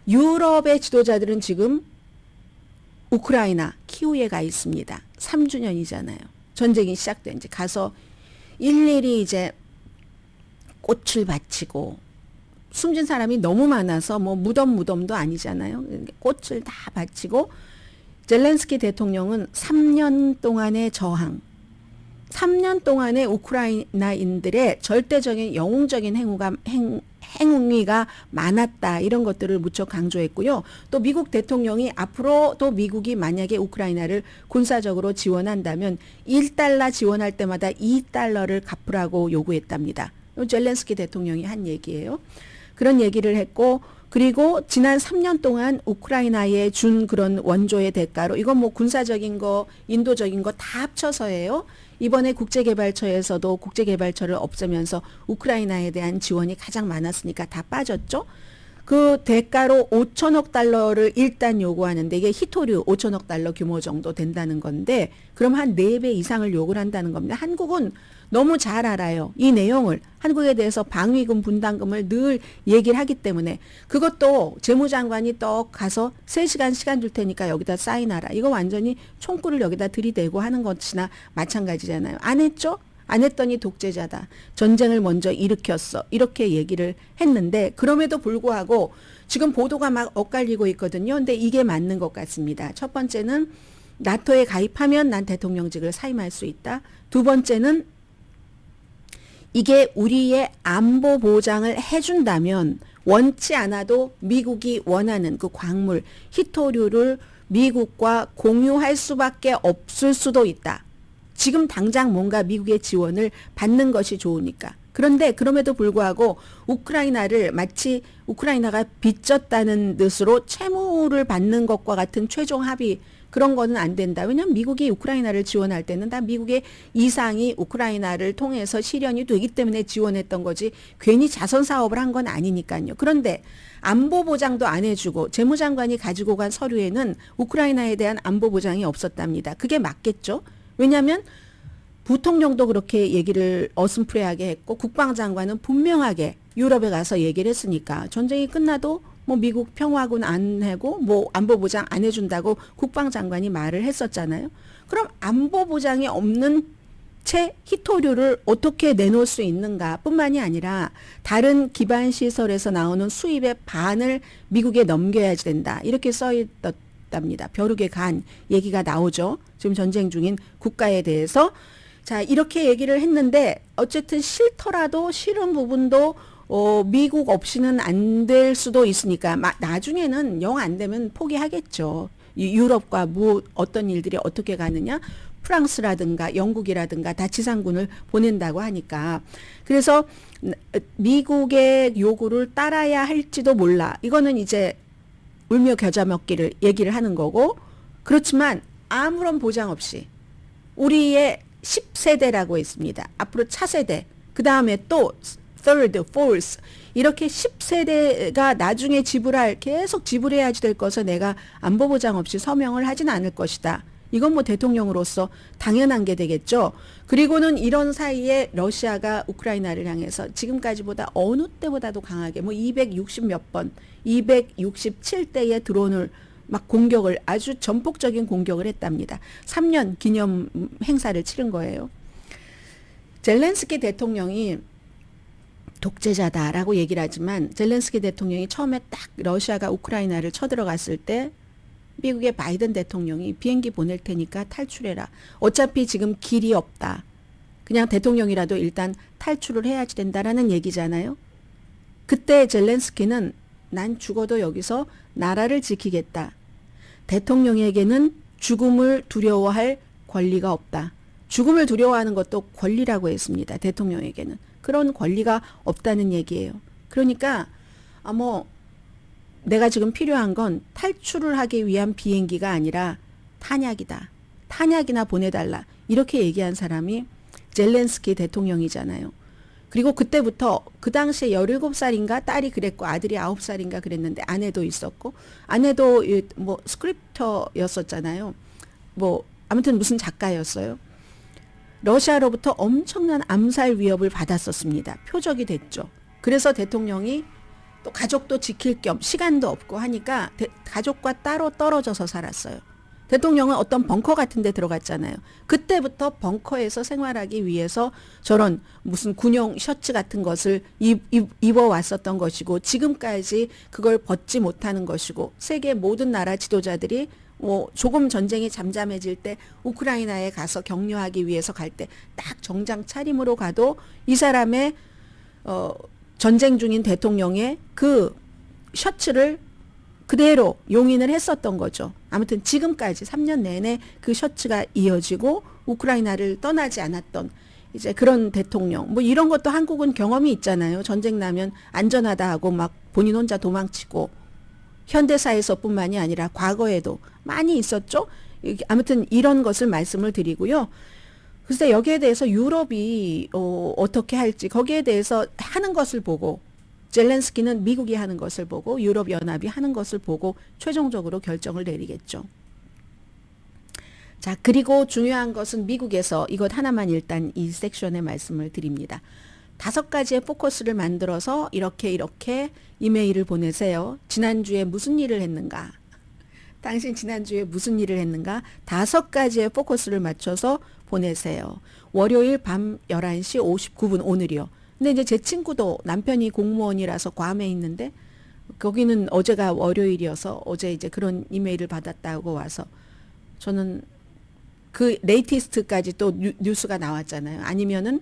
유럽의 지도자들은 지금 우크라이나 키우에 가 있습니다. 3주년이잖아요. 전쟁이 시작된 지 가서 일일이 이제 꽃을 바치고 숨진 사람이 너무 많아서 뭐 무덤도 아니잖아요. 꽃을 다 바치고 젤렌스키 대통령은 3년 동안의 저항 3년 동안의 우크라이나인들의 절대적인 영웅적인 행위가 많았다. 이런 것들을 무척 강조했고요. 또 미국 대통령이 앞으로 또 미국이 만약에 우크라이나를 군사적으로 지원한다면 1달러 지원할 때마다 2달러를 갚으라고 요구했답니다. 젤렌스키 대통령이 한 얘기예요. 그런 얘기를 했고 그리고 지난 3년 동안 우크라이나에 준 그런 원조의 대가로 이건 뭐 군사적인 거, 인도적인 거 다 합쳐서예요. 이번에 국제개발처에서도 국제개발처를 없애면서 우크라이나에 대한 지원이 가장 많았으니까 다 빠졌죠. 그 대가로 5천억 달러를 일단 요구하는데 이게 히토류 5천억 달러 규모 정도 된다는 건데 그럼 한 4배 이상을 요구를 한다는 겁니다. 한국은 너무 잘 알아요. 이 내용을 한국에 대해서 방위금 분담금을 늘 얘기를 하기 때문에 그것도 재무장관이 또 가서 3시간 시간 줄 테니까 여기다 사인하라. 이거 완전히 총구를 여기다 들이대고 하는 것이나 마찬가지잖아요. 안 했죠? 안 했더니 독재자다. 전쟁을 먼저 일으켰어. 이렇게 얘기를 했는데 그럼에도 불구하고 지금 보도가 막 엇갈리고 있거든요. 근데 이게 맞는 것 같습니다. 첫 번째는 나토에 가입하면 난 대통령직을 사임할 수 있다. 두 번째는 이게 우리의 안보 보장을 해준다면 원치 않아도 미국이 원하는 그 광물, 히토류를 미국과 공유할 수밖에 없을 수도 있다. 지금 당장 뭔가 미국의 지원을 받는 것이 좋으니까. 그런데 그럼에도 불구하고 우크라이나를 마치 우크라이나가 빚졌다는 뜻으로 채무를 받는 것과 같은 최종 합의 그런 거는 안 된다. 왜냐하면 미국이 우크라이나를 지원할 때는 다 미국의 이상이 우크라이나를 통해서 실현이 되기 때문에 지원했던 거지 괜히 자선 사업을 한 건 아니니까요. 그런데 안보 보장도 안 해주고 재무장관이 가지고 간 서류에는 우크라이나에 대한 안보 보장이 없었답니다. 그게 맞겠죠? 왜냐하면 부통령도 그렇게 얘기를 어슴푸레하게 했고 국방장관은 분명하게 유럽에 가서 얘기를 했으니까 전쟁이 끝나도 뭐 미국 평화군 안 하고 뭐 안보 보장 안 해준다고 국방장관이 말을 했었잖아요. 그럼 안보 보장이 없는 채 히토류를 어떻게 내놓을 수 있는가 뿐만이 아니라 다른 기반 시설에서 나오는 수입의 반을 미국에 넘겨야지 된다. 이렇게 써있답니다. 벼룩의 간 얘기가 나오죠. 지금 전쟁 중인 국가에 대해서. 자, 이렇게 얘기를 했는데 어쨌든 싫더라도 싫은 부분도 미국 없이는 안 될 수도 있으니까 나중에는 영 안 되면 포기하겠죠. 유럽과 어떤 일들이 어떻게 가느냐. 프랑스라든가 영국이라든가 다 지상군을 보낸다고 하니까. 그래서 미국의 요구를 따라야 할지도 몰라. 이거는 이제 울며 겨자 먹기를 얘기를 하는 거고, 그렇지만 아무런 보장 없이 우리의 10세대라고 했습니다. 앞으로 차세대, 그 다음에 또 third, fourth 이렇게 10세대가 나중에 계속 지불해야지 될 것을 내가 안보 보장 없이 서명을 하진 않을 것이다. 이건 뭐 대통령으로서 당연한 게 되겠죠. 그리고는 이런 사이에 러시아가 우크라이나를 향해서 지금까지보다 어느 때보다도 강하게 뭐 260 몇 번, 267대의 드론을 막 공격을 아주 전폭적인 공격을 했답니다. 3년 기념 행사를 치른 거예요. 젤렌스키 대통령이 독재자다라고 얘기를 하지만 젤렌스키 대통령이 처음에 딱 러시아가 우크라이나를 쳐들어갔을 때 미국의 바이든 대통령이 비행기 보낼 테니까 탈출해라. 어차피 지금 길이 없다. 그냥 대통령이라도 일단 탈출을 해야지 된다라는 얘기잖아요. 그때 젤렌스키는 난 죽어도 여기서 나라를 지키겠다. 대통령에게는 죽음을 두려워할 권리가 없다. 죽음을 두려워하는 것도 권리라고 했습니다. 대통령에게는. 그런 권리가 없다는 얘기예요. 그러니까 내가 지금 필요한 건 탈출을 하기 위한 비행기가 아니라 탄약이다. 탄약이나 보내달라. 이렇게 얘기한 사람이 젤렌스키 대통령이잖아요. 그리고 그때부터 그 당시에 17살인가 딸이 그랬고 아들이 9살인가 그랬는데 아내도 있었고 아내도 뭐 스크립터였었잖아요. 뭐 아무튼 무슨 작가였어요. 러시아로부터 엄청난 암살 위협을 받았었습니다. 표적이 됐죠. 그래서 대통령이 또 가족도 지킬 겸 시간도 없고 하니까 가족과 따로 떨어져서 살았어요. 대통령은 어떤 벙커 같은 데 들어갔잖아요. 그때부터 벙커에서 생활하기 위해서 저런 무슨 군용 셔츠 같은 것을 입어왔었던 것이고 지금까지 그걸 벗지 못하는 것이고 세계 모든 나라 지도자들이 뭐 조금 전쟁이 잠잠해질 때 우크라이나에 가서 격려하기 위해서 갈 때 딱 정장 차림으로 가도 이 사람의 전쟁 중인 대통령의 그 셔츠를 그대로 용인을 했었던 거죠. 아무튼 지금까지 3년 내내 그 셔츠가 이어지고 우크라이나를 떠나지 않았던 이제 그런 대통령. 뭐 이런 것도 한국은 경험이 있잖아요. 전쟁 나면 안전하다 하고 막 본인 혼자 도망치고 현대사에서뿐만이 아니라 과거에도 많이 있었죠. 아무튼 이런 것을 말씀을 드리고요. 글쎄 여기에 대해서 유럽이 어떻게 할지 거기에 대해서 하는 것을 보고 젤렌스키는 미국이 하는 것을 보고 유럽연합이 하는 것을 보고 최종적으로 결정을 내리겠죠. 자, 그리고 중요한 것은 미국에서 이것 하나만 일단 이 섹션에 말씀을 드립니다. 5가지의 포커스를 만들어서 이렇게 이메일을 보내세요. 지난주에 무슨 일을 했는가? 당신 지난주에 무슨 일을 했는가? 5가지의 포커스를 맞춰서 보내세요. 월요일 밤 11시 59분 오늘이요. 근데 이제 제 친구도 남편이 공무원이라서 괌에 있는데 거기는 어제가 월요일이어서 어제 이제 그런 이메일을 받았다고 와서 저는 그 레이티스트까지 또 뉴스가 나왔잖아요. 아니면은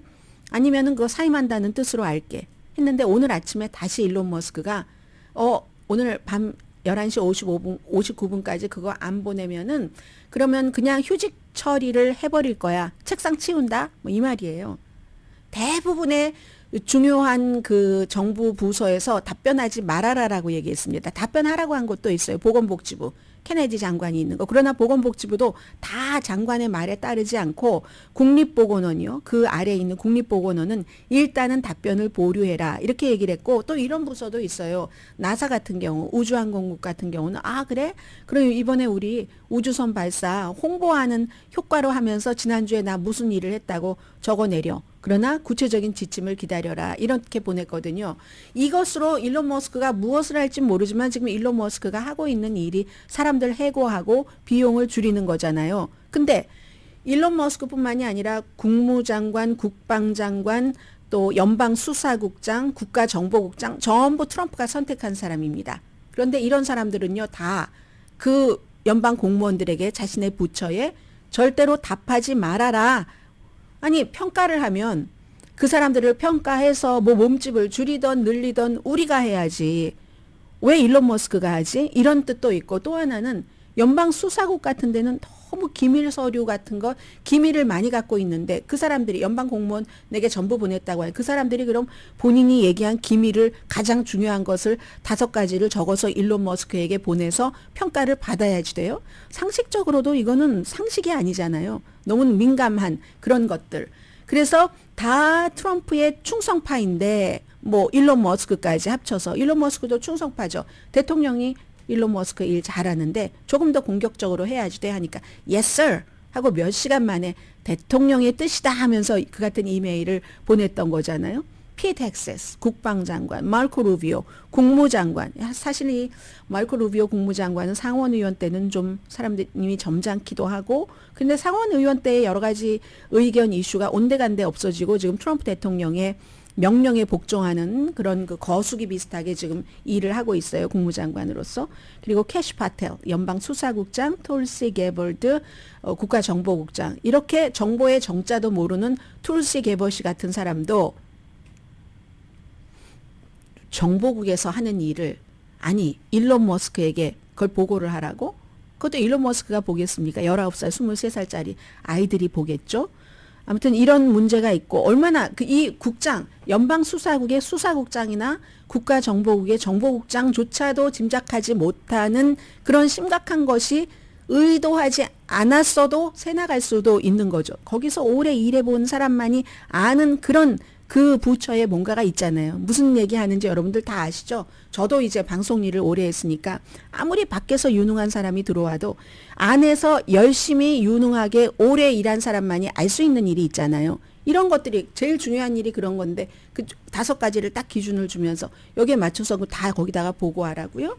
그거 사임한다는 뜻으로 알게 했는데 오늘 아침에 다시 일론 머스크가 오늘 밤 11시 59분까지 그거 안 보내면은 그러면 그냥 휴직 처리를 해버릴 거야. 책상 치운다? 뭐 이 말이에요. 대부분의 중요한 그 정부 부서에서 답변하지 말아라라고 얘기했습니다. 답변하라고 한 것도 있어요. 보건복지부. 케네디 장관이 있는 거. 그러나 보건복지부도 다 장관의 말에 따르지 않고 국립보건원이요. 그 아래에 있는 국립보건원은 일단은 답변을 보류해라. 이렇게 얘기를 했고 또 이런 부서도 있어요. 나사 같은 경우 우주항공국 같은 경우는 그래? 그럼 이번에 우리 우주선 발사 홍보하는 효과로 하면서 지난주에 나 무슨 일을 했다고 적어내려. 그러나 구체적인 지침을 기다려라. 이렇게 보냈거든요. 이것으로 일론 머스크가 무엇을 할지 모르지만 지금 일론 머스크가 하고 있는 일이 사람들 해고하고 비용을 줄이는 거잖아요. 근데 일론 머스크뿐만이 아니라 국무장관, 국방장관, 또 연방수사국장, 국가정보국장 전부 트럼프가 선택한 사람입니다. 그런데 이런 사람들은요 다 그 연방 공무원들에게 자신의 부처에 절대로 답하지 말아라. 아니 평가를 하면 그 사람들을 평가해서 뭐 몸집을 줄이던 늘리던 우리가 해야지. 왜 일론 머스크가 하지? 이런 뜻도 있고 또 하나는 연방 수사국 같은 데는 너무 기밀 서류 같은 거 기밀을 많이 갖고 있는데 그 사람들이 연방 공무원 내게 전부 보냈다고 해요. 그 사람들이 그럼 본인이 얘기한 기밀을 가장 중요한 것을 5가지를 적어서 일론 머스크에게 보내서 평가를 받아야지 돼요. 상식적으로도 이거는 상식이 아니잖아요. 너무 민감한 그런 것들. 그래서 다 트럼프의 충성파인데 뭐 일론 머스크까지 합쳐서 일론 머스크도 충성파죠. 대통령이 일론 머스크 일 잘하는데 조금 더 공격적으로 해야지 돼 하니까 yes sir 하고 몇 시간 만에 대통령의 뜻이다 하면서 그 같은 이메일을 보냈던 거잖아요. 피트 헥세스 국방장관, 마르코 루비오 국무장관. 사실 이 마르코 루비오 국무장관은 상원의원 때는 좀 사람들이 점잖기도 하고 근데 상원의원 때의 여러 가지 의견 이슈가 온데간데 없어지고 지금 트럼프 대통령의 명령에 복종하는 그런 그 거수기 비슷하게 지금 일을 하고 있어요. 국무장관으로서. 그리고 캐시 파텔 연방수사국장, 툴시 게벌드 국가정보국장. 이렇게 정보의 정자도 모르는 툴시 게벌시 같은 사람도 정보국에서 하는 일을 아니 일론 머스크에게 그걸 보고를 하라고? 그것도 일론 머스크가 보겠습니까? 19살, 23살짜리 아이들이 보겠죠? 아무튼 이런 문제가 있고 얼마나 이 국장 연방수사국의 수사국장이나 국가정보국의 정보국장조차도 짐작하지 못하는 그런 심각한 것이 의도하지 않았어도 새나갈 수도 있는 거죠. 거기서 오래 일해본 사람만이 아는 그런 그 부처에 뭔가가 있잖아요. 무슨 얘기하는지 여러분들 다 아시죠? 저도 이제 방송 일을 오래 했으니까 아무리 밖에서 유능한 사람이 들어와도 안에서 열심히 유능하게 오래 일한 사람만이 알 수 있는 일이 있잖아요. 이런 것들이 제일 중요한 일이 그런 건데 그 5가지를 딱 기준을 주면서 여기에 맞춰서 다 거기다가 보고하라고요.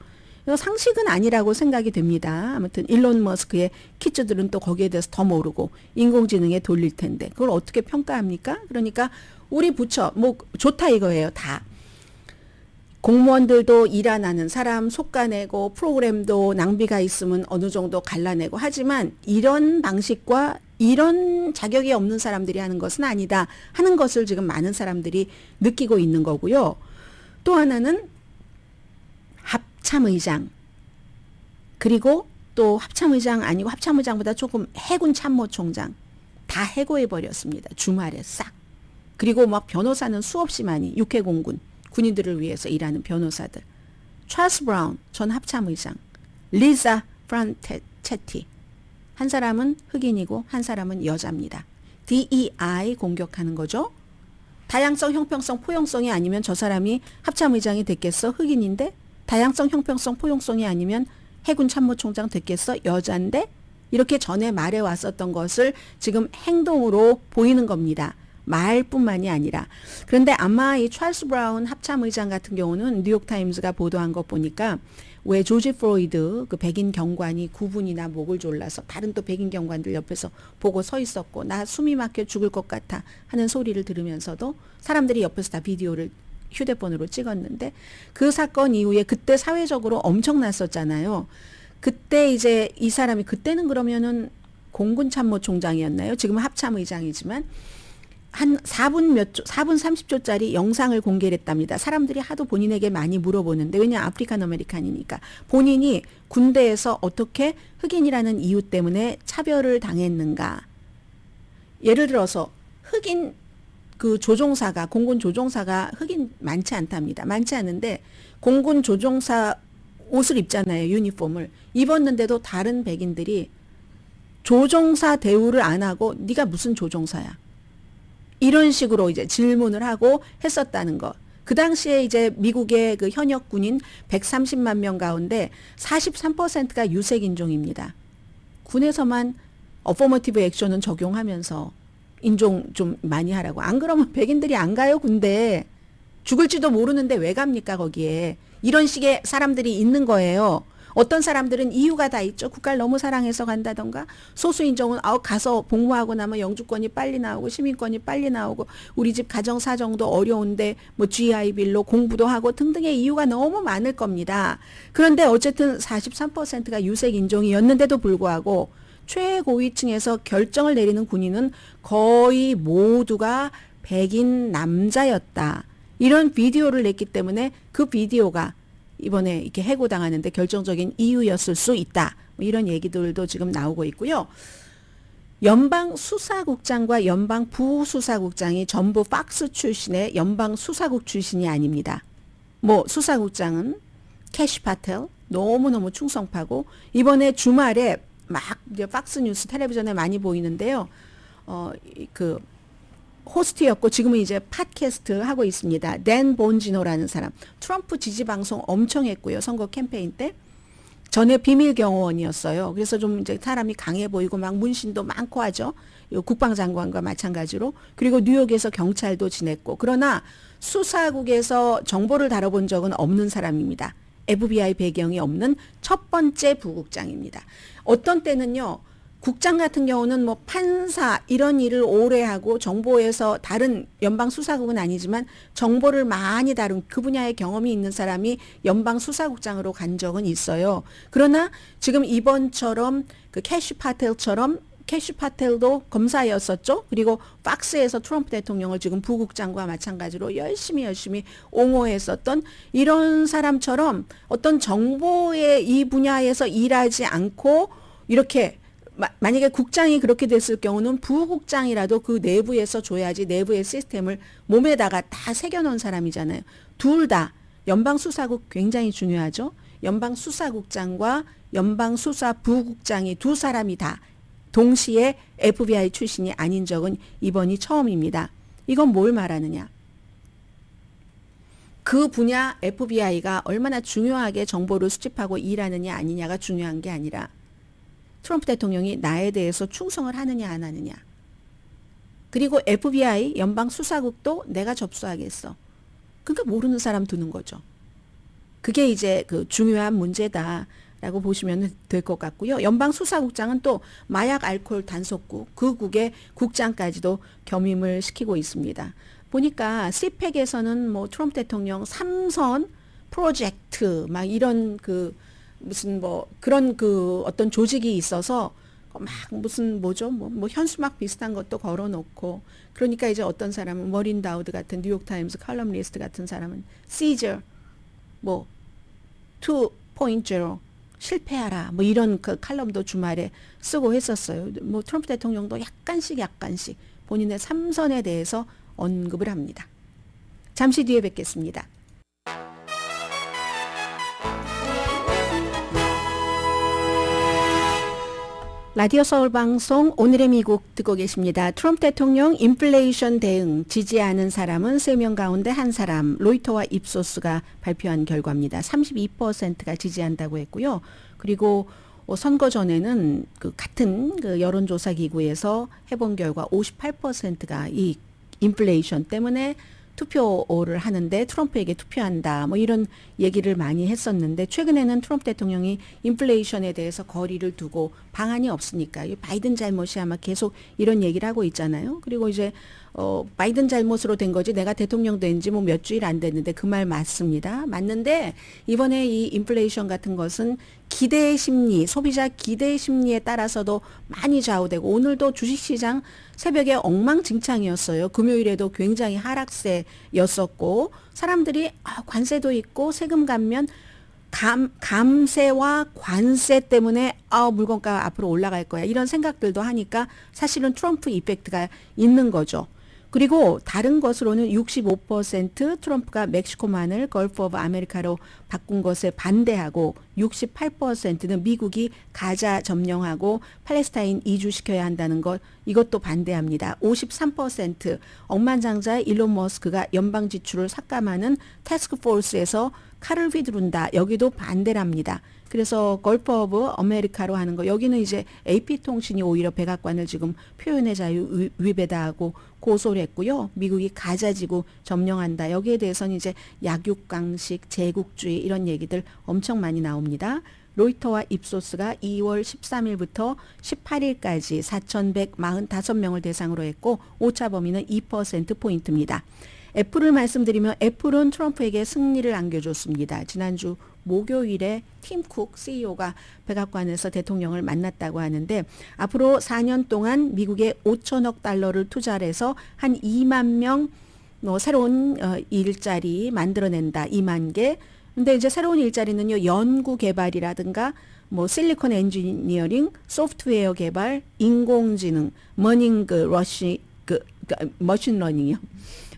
상식은 아니라고 생각이 됩니다. 아무튼 일론 머스크의 키즈들은 또 거기에 대해서 더 모르고 인공지능에 돌릴 텐데 그걸 어떻게 평가합니까? 그러니까 우리 부처 뭐 좋다 이거예요. 다. 공무원들도 일 안 하는 사람 속가내고 프로그램도 낭비가 있으면 어느 정도 갈라내고 하지만 이런 방식과 이런 자격이 없는 사람들이 하는 것은 아니다 하는 것을 지금 많은 사람들이 느끼고 있는 거고요. 또 하나는 합참의장 그리고 또 합참의장 아니고 합참의장보다 조금 해군 참모총장 다 해고해버렸습니다. 주말에 싹. 그리고 막 변호사는 수없이 많이 육해공군 군인들을 위해서 일하는 변호사들. 찰스 브라운 전 합참의장, 리자 프란체티 한 사람은 흑인이고 한 사람은 여자입니다. DEI 공격하는 거죠. 다양성, 형평성, 포용성이 아니면 저 사람이 합참의장이 됐겠어? 흑인인데 다양성, 형평성, 포용성이 아니면 해군 참모총장 됐겠어? 여자인데 이렇게 전에 말해 왔었던 것을 지금 행동으로 보이는 겁니다. 말뿐만이 아니라. 그런데 아마 이 찰스 브라운 합참의장 같은 경우는 뉴욕타임스가 보도한 것 보니까 왜 조지 플로이드 그 백인 경관이 9분이나 목을 졸라서 다른 또 백인 경관들 옆에서 보고 서 있었고 나 숨이 막혀 죽을 것 같아 하는 소리를 들으면서도 사람들이 옆에서 다 비디오를 휴대폰으로 찍었는데 그 사건 이후에 그때 사회적으로 엄청났었잖아요. 그때 이제 이 사람이 그때는 그러면은 공군 참모총장이었나요? 지금은 합참의장이지만 한 4분 30초짜리 영상을 공개를 했답니다. 사람들이 하도 본인에게 많이 물어보는데 왜냐 아프리칸 아메리칸이니까 본인이 군대에서 어떻게 흑인이라는 이유 때문에 차별을 당했는가. 예를 들어서 흑인 그 조종사가 공군 조종사가 흑인 많지 않답니다. 많지 않은데 공군 조종사 옷을 입잖아요. 유니폼을 입었는데도 다른 백인들이 조종사 대우를 안 하고 네가 무슨 조종사야. 이런 식으로 이제 질문을 하고 했었다는 것. 그 당시에 이제 미국의 그 현역 군인 130만 명 가운데 43%가 유색 인종입니다. 군에서만 어포머티브 액션은 적용하면서 인종 좀 많이 하라고. 안 그러면 백인들이 안 가요, 군대. 죽을지도 모르는데 왜 갑니까, 거기에. 이런 식의 사람들이 있는 거예요. 어떤 사람들은 이유가 다 있죠. 국가를 너무 사랑해서 간다던가 소수인종은 가서 복무하고 나면 영주권이 빨리 나오고 시민권이 빨리 나오고 우리 집 가정 사정도 어려운데 뭐 GI 빌로 공부도 하고 등등의 이유가 너무 많을 겁니다. 그런데 어쨌든 43%가 유색인종이었는데도 불구하고 최고위층에서 결정을 내리는 군인은 거의 모두가 백인 남자였다. 이런 비디오를 냈기 때문에 그 비디오가 이번에 이렇게 해고당하는데 결정적인 이유였을 수 있다. 뭐 이런 얘기들도 지금 나오고 있고요. 연방 수사국장과 연방 부수사국장이 전부 팍스 출신의 연방 수사국 출신이 아닙니다. 뭐 수사국장은 캐시 파텔 너무너무 충성파고 이번에 주말에 막 이제 팍스 뉴스 텔레비전에 많이 보이는데요. 그 호스트였고 지금은 이제 팟캐스트 하고 있습니다. 댄 본지노라는 사람. 트럼프 지지 방송 엄청 했고요. 선거 캠페인 때. 전에 비밀 경호원이었어요. 그래서 좀 이제 사람이 강해 보이고 막 문신도 많고 하죠. 국방장관과 마찬가지로. 그리고 뉴욕에서 경찰도 지냈고. 그러나 수사국에서 정보를 다뤄본 적은 없는 사람입니다. FBI 배경이 없는 첫 번째 부국장입니다. 어떤 때는요. 국장 같은 경우는 뭐 판사 이런 일을 오래 하고 정보에서 다른 연방 수사국은 아니지만 정보를 많이 다룬 그 분야의 경험이 있는 사람이 연방 수사국장으로 간 적은 있어요. 그러나 지금 이번처럼 그 캐시 파텔처럼 캐시 파텔도 검사였었죠. 그리고 팍스에서 트럼프 대통령을 지금 부국장과 마찬가지로 열심히 옹호했었던 이런 사람처럼 어떤 정보의 이 분야에서 일하지 않고 이렇게 만약에 국장이 그렇게 됐을 경우는 부국장이라도 그 내부에서 줘야지 내부의 시스템을 몸에다가 다 새겨놓은 사람이잖아요. 둘 다 연방수사국 굉장히 중요하죠. 연방수사국장과 연방수사부국장이 두 사람이 다 동시에 FBI 출신이 아닌 적은 이번이 처음입니다. 이건 뭘 말하느냐. 그 분야 FBI가 얼마나 중요하게 정보를 수집하고 일하느냐 아니냐가 중요한 게 아니라 트럼프 대통령이 나에 대해서 충성을 하느냐 안 하느냐. 그리고 FBI 연방수사국도 내가 접수하겠어. 그러니까 모르는 사람 두는 거죠. 그게 이제 그 중요한 문제다라고 보시면 될 것 같고요. 연방수사국장은 또 마약 알코올 단속국 그 국의 국장까지도 겸임을 시키고 있습니다. 보니까 CPEC에서는 뭐 트럼프 대통령 3선 프로젝트 막 이런 그 무슨 뭐 그런 그 어떤 조직이 있어서 막 무슨 뭐죠 뭐 현수막 비슷한 것도 걸어놓고 그러니까 이제 어떤 사람은 머린 다우드 같은 뉴욕타임스 칼럼니스트 같은 사람은 시저 뭐 2.0 실패하라 뭐 이런 그 칼럼도 주말에 쓰고 했었어요. 뭐 트럼프 대통령도 약간씩 본인의 3선에 대해서 언급을 합니다. 잠시 뒤에 뵙겠습니다. 라디오 서울 방송 오늘의 미국 듣고 계십니다. 트럼프 대통령 인플레이션 대응 지지하는 사람은 3명 가운데 1사람 로이터와 입소스가 발표한 결과입니다. 32%가 지지한다고 했고요. 그리고 선거 전에는 그 같은 그 여론조사 기구에서 해본 결과 58%가 이 인플레이션 때문에 투표를 하는데 트럼프에게 투표한다 뭐 이런 얘기를 많이 했었는데 최근에는 트럼프 대통령이 인플레이션에 대해서 거리를 두고 방안이 없으니까 바이든 잘못이 아마 계속 이런 얘기를 하고 있잖아요. 그리고 이제 바이든 잘못으로 된 거지 내가 대통령 된 지 뭐 몇 주일 안 됐는데 그 말 맞습니다. 맞는데 이번에 이 인플레이션 같은 것은 기대의 심리, 소비자 기대의 심리에 따라서도 많이 좌우되고 오늘도 주식시장 새벽에 엉망진창이었어요. 금요일에도 굉장히 하락세였었고 사람들이 관세도 있고 세금 감면 감세와 관세 때문에 물건가 앞으로 올라갈 거야 이런 생각들도 하니까 사실은 트럼프 이펙트가 있는 거죠. 그리고 다른 것으로는 65% 트럼프가 멕시코만을 걸프 오브 아메리카로 바꾼 것에 반대하고 68%는 미국이 가자 점령하고 팔레스타인 이주시켜야 한다는 것 이것도 반대합니다. 53% 억만장자 일론 머스크가 연방 지출을 삭감하는 태스크포스에서 칼을 휘두른다. 여기도 반대랍니다. 그래서 걸프 오브 아메리카로 하는 거 여기는 이제 AP통신이 오히려 백악관을 지금 표현의 자유 위배다하고 고소를 했고요. 미국이 가자지구 점령한다. 여기에 대해서는 이제 약육강식, 제국주의 이런 얘기들 엄청 많이 나옵니다. 로이터와 입소스가 2월 13일부터 18일까지 4,145명을 대상으로 했고 오차 범위는 2%포인트입니다. 애플을 말씀드리면 애플은 트럼프에게 승리를 안겨줬습니다. 지난주 목요일에 팀 쿡 CEO가 백악관에서 대통령을 만났다고 하는데 앞으로 4년 동안 미국에 5천억 달러를 투자를 해서 한 2만 명 새로운 일자리 만들어낸다. 2만 개. 근데 이제 새로운 일자리는요, 연구 개발이라든가 뭐 실리콘 엔지니어링, 소프트웨어 개발, 인공지능, 머신러닝이요.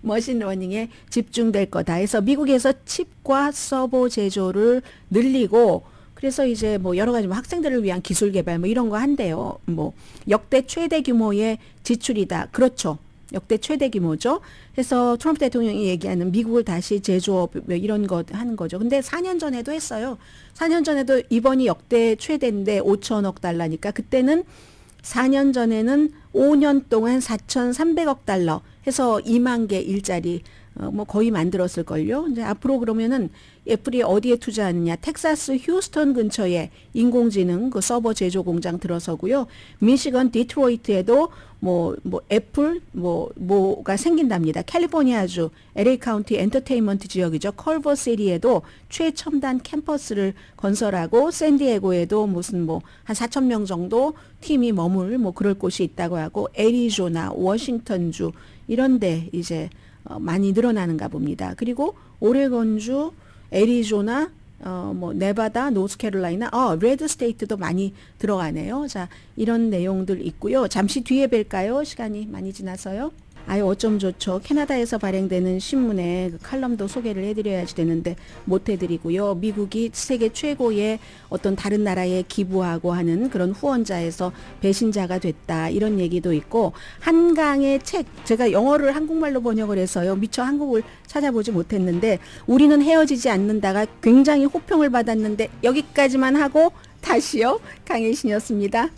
머신러닝에 집중될 거다 해서 미국에서 칩과 서버 제조를 늘리고, 그래서 이제 뭐 여러 가지 뭐 학생들을 위한 기술 개발 뭐 이런 거 한대요. 뭐 역대 최대 규모의 지출이다. 그렇죠. 역대 최대 규모죠. 그래서 트럼프 대통령이 얘기하는 미국을 다시 제조업 뭐 이런 거 하는 거죠. 근데 4년 전에도 했어요. 4년 전에도 이번이 역대 최대인데 5천억 달러니까 그때는 4년 전에는 5년 동안 4,300억 달러 해서 2만 개 일자리 뭐 거의 만들었을걸요. 이제 앞으로 그러면은 애플이 어디에 투자하느냐. 텍사스 휴스턴 근처에 인공지능 그 서버 제조 공장 들어서고요. 미시건 디트로이트에도 애플 뭐가 생긴답니다. 캘리포니아주 LA 카운티 엔터테인먼트 지역이죠. 컬버시티에도 최첨단 캠퍼스를 건설하고 샌디에고에도 무슨 한 4천 명 정도 팀이 머물 그럴 곳이 있다고 하고 애리조나, 워싱턴주 이런데 이제 많이 늘어나는가 봅니다. 그리고 오레곤주, 애리조나, 네바다, 노스캐롤라이나, 레드 스테이트도 많이 들어가네요. 자, 이런 내용들 있고요. 잠시 뒤에 뵐까요? 시간이 많이 지나서요. 아유, 어쩜 좋죠. 캐나다에서 발행되는 신문에 그 칼럼도 소개를 해드려야지 되는데 못 해드리고요. 미국이 세계 최고의 어떤 다른 나라에 기부하고 하는 그런 후원자에서 배신자가 됐다. 이런 얘기도 있고, 한강의 책, 제가 영어를 한국말로 번역을 해서요. 미처 한국을 찾아보지 못했는데, 우리는 헤어지지 않는다가 굉장히 호평을 받았는데, 여기까지만 하고 다시요. 강혜신이었습니다.